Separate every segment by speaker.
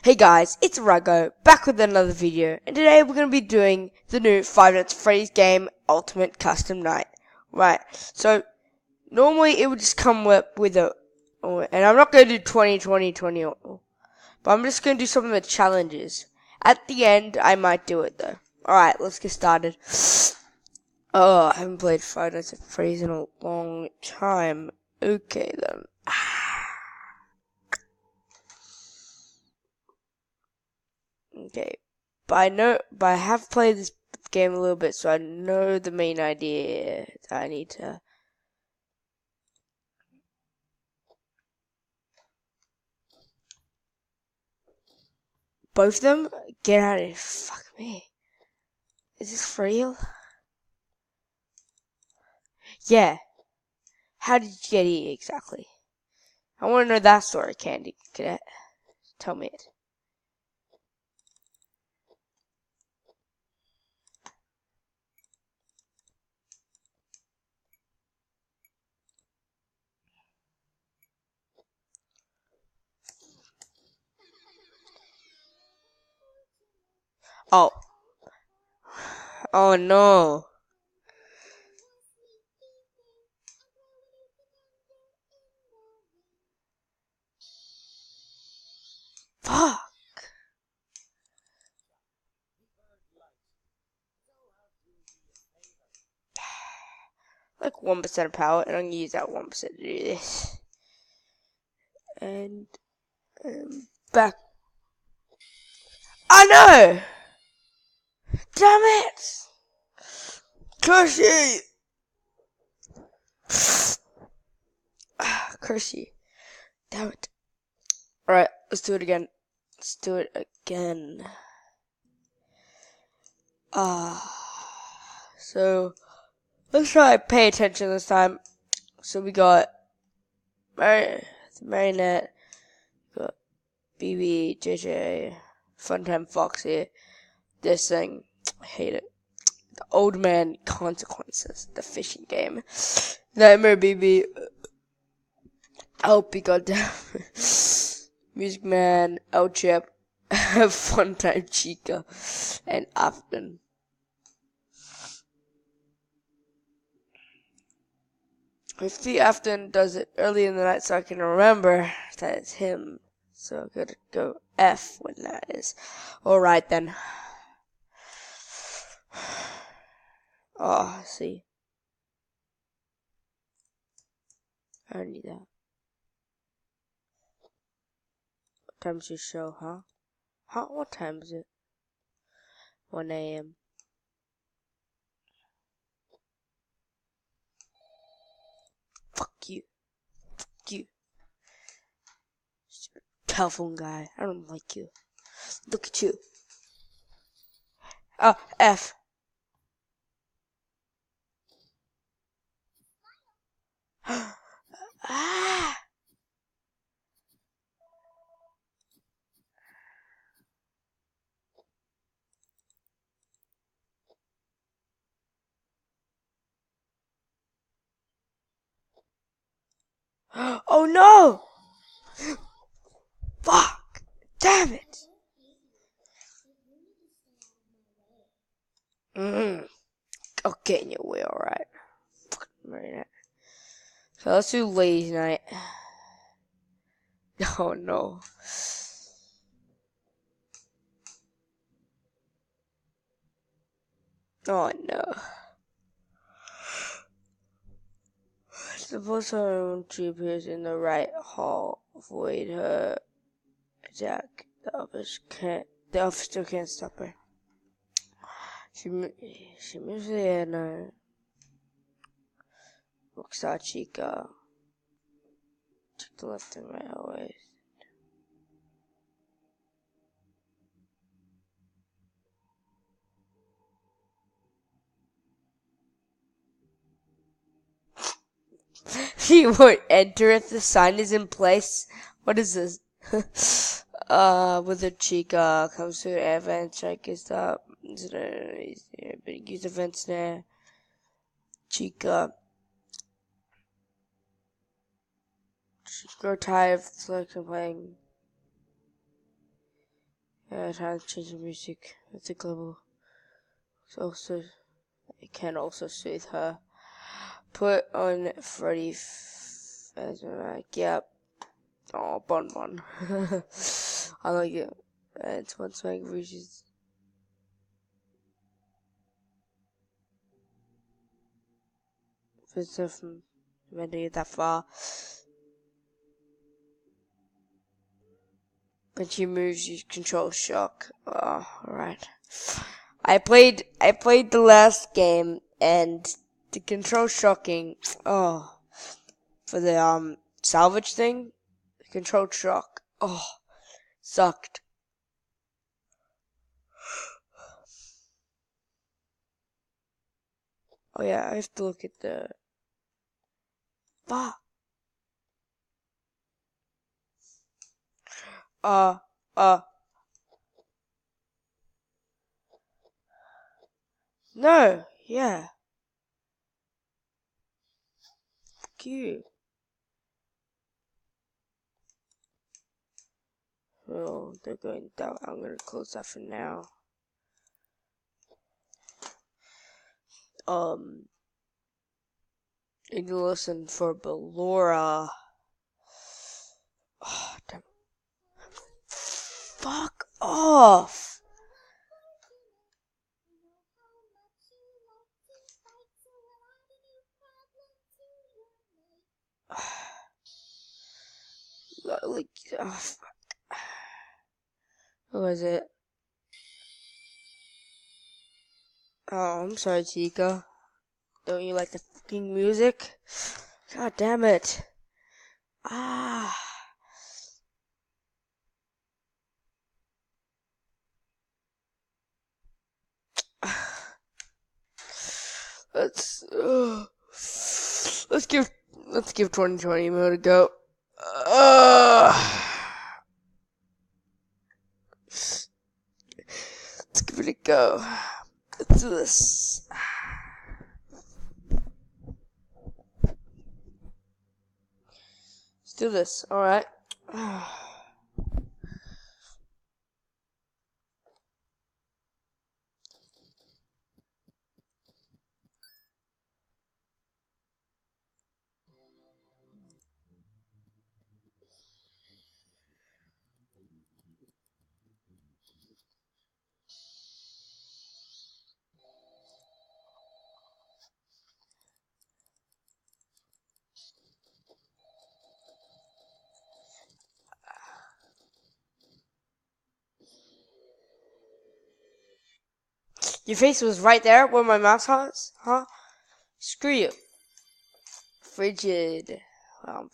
Speaker 1: Hey guys, it's Rago, back with another video, and today we're going to be doing the new Five Nights at Freddy's game, Ultimate Custom Night. Right, so normally it would just come with a, and I'm not going to do 20, 20, 20, but I'm just going to do some of the challenges. At the end, I might do it though. Alright, let's get started. Oh, I haven't played Five Nights at Freddy's in a long time. Okay then. Okay, but I have played this game a little bit, so I know the main idea that I need to. Both of them? Get out of here. Fuck me. Is this real? Yeah. How did you get here exactly? I want to know that story, Candy Cadet. Tell me it. Oh. Oh no. Fuck. Like 1% of power, and I'm gonna use that 1% to do this. And back. I know! Damn it! Curse you! Curse you. Damn it. Alright, let's do it again. Let's do it again. So let's try to pay attention this time. So we got Marinette, got BB, JJ, Funtime Foxy, this thing, I hate it. The Old Man Consequences, the fishing game. Nightmare BB, LP, goddamn. Music Man, El Chip, Funtime Chica, and Afton. If the Afton does it early in the night so I can remember that it's him. So I'm gonna go F when that is. Alright then. Oh, see. I don't need that. What time's your show, huh? Huh? What time is it? 1 a.m. Fuck you. Fuck you. Stupid telephone guy. I don't like you. Look at you. Oh, F. Ah! Oh no! Fuck! Damn it! I'll get in your way, alright. Fucking marionette. So let's do ladies' night. Oh no. Oh no. Suppose she appears in the right hall. Avoid her attack. The officer still can't stop her. She moves in a Rockstar Chica. Check the left and right always. She won't enter if the sign is in place. What is this? With the Chica comes to an event, check is up. Use events there. Chica. She's grow tired of playing. Time to change the music. It's a global. Also, it can also soothe her. Put on Freddy. Yep. Oh, Bon. I like it. It's once my reaches. Visitor from when you get that far. When she moves, you control shock. Oh, alright. I played the last game and the control shocking. Oh, for the salvage thing, the control shock. Oh, sucked. Oh yeah, I have to look at the. Fuck. Uh. No. Yeah. Fuck you. Oh, they're going down. I'm gonna close that for now. Need to listen for Ballora. Oh, damn. Fuck off. Like, oh, fuck. Who is it? Oh, I'm sorry, Chica. Don't you like the fucking music? God damn it. Ah. Let's give 2020 mode a go. Let's give it a go. Let's do this. Let's do this. All right. Your face was right there where my mouse was, huh? Screw you. Frigid. Well,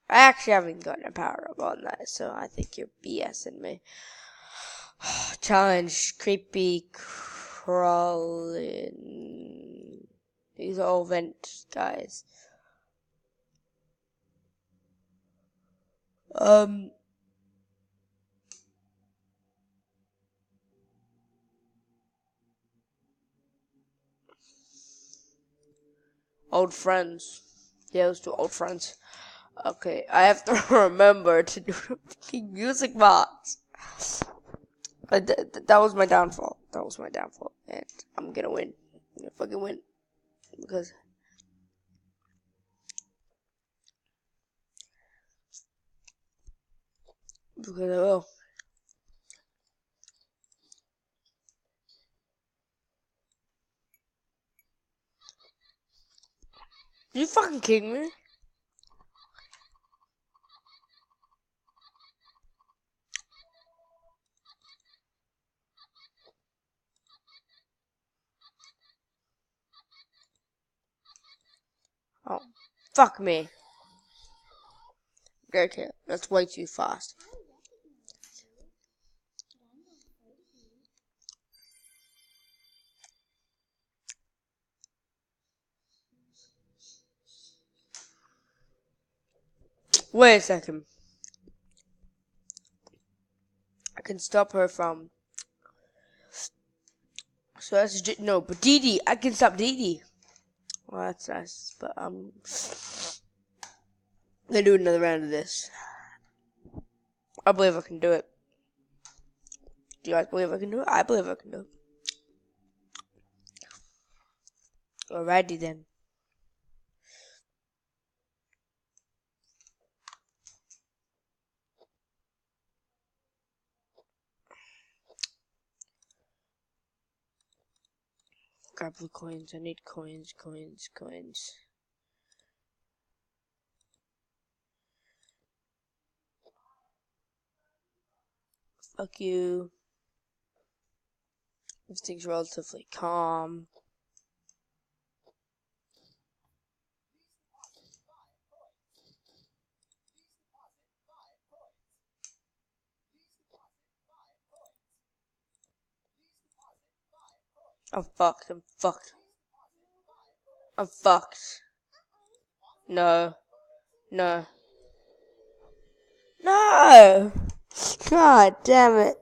Speaker 1: I actually haven't gotten a power up on that, so I think you're BSing me. Challenge. Creepy crawling. These are all vent guys. Old friends. Yeah, let's do old friends. Okay, I have to remember to do fucking music box. That was my downfall. And I'm gonna win. I'm gonna fucking win. Because I will. You fucking kidding me? Oh, fuck me. Okay, that's way too fast. Wait a second. I can stop her from. So that's no, but Dee Dee, I can stop Dee Dee. Well, that's nice, but gonna do another round of this. I believe I can do it. Do you guys believe I can do it? I believe I can do it. Alrighty then. Grab the coins. I need coins. Fuck you. Everything's relatively calm. I'm fucked. I'm fucked. No. No. God damn it.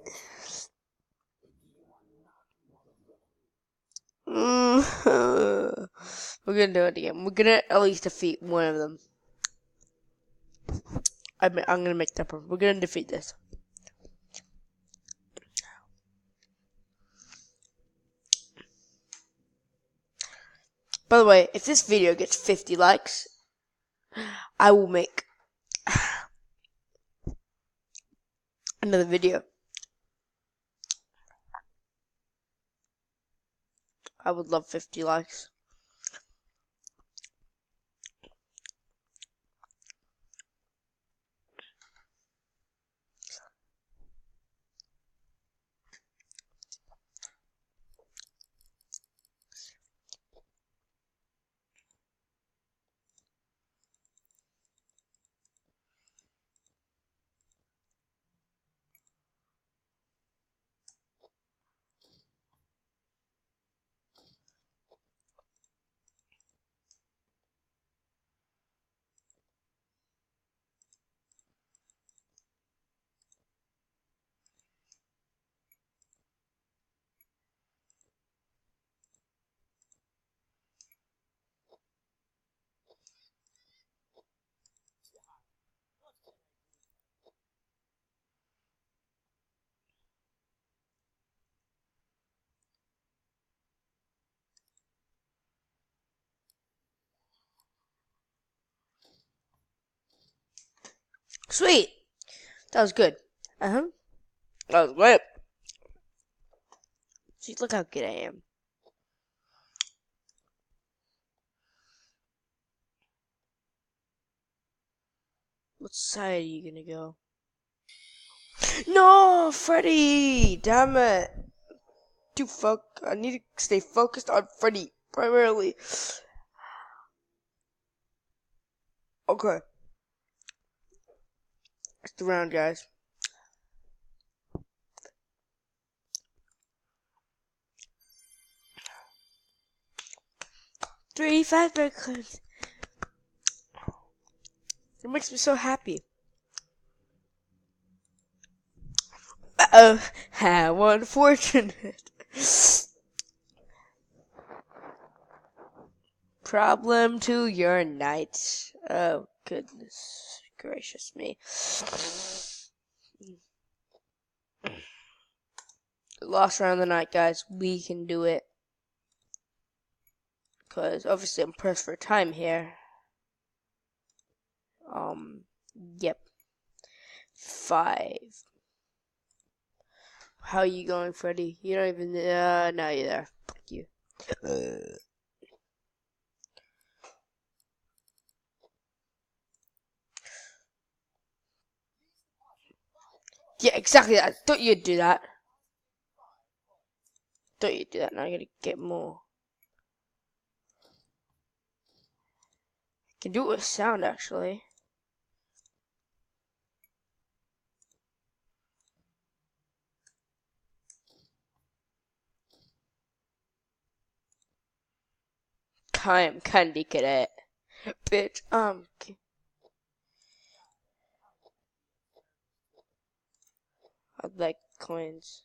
Speaker 1: We're gonna do it again. We're gonna at least defeat one of them. I'm gonna make that problem. We're gonna defeat this. By the way, if this video gets 50 likes, I will make another video. I would love 50 likes. Sweet! That was good. That was great. See, look how good I am. What side are you gonna go? No, Freddy! Damn it! I need to stay focused on Freddy primarily. Okay. It's the round, guys. Three fazbear coins. It makes me so happy. Uh-oh. How unfortunate. Problem to your night. Oh, goodness gracious me. Last round of the night, guys. We can do it. Because obviously I'm pressed for time here. Yep. 5. How are you going, Freddy? You don't even, no, you're there. Fuck you. Yeah, exactly. I thought you'd do that. Now I gotta get more. I can do it with sound, actually. I'm candy cadet. Bitch, I'd like coins.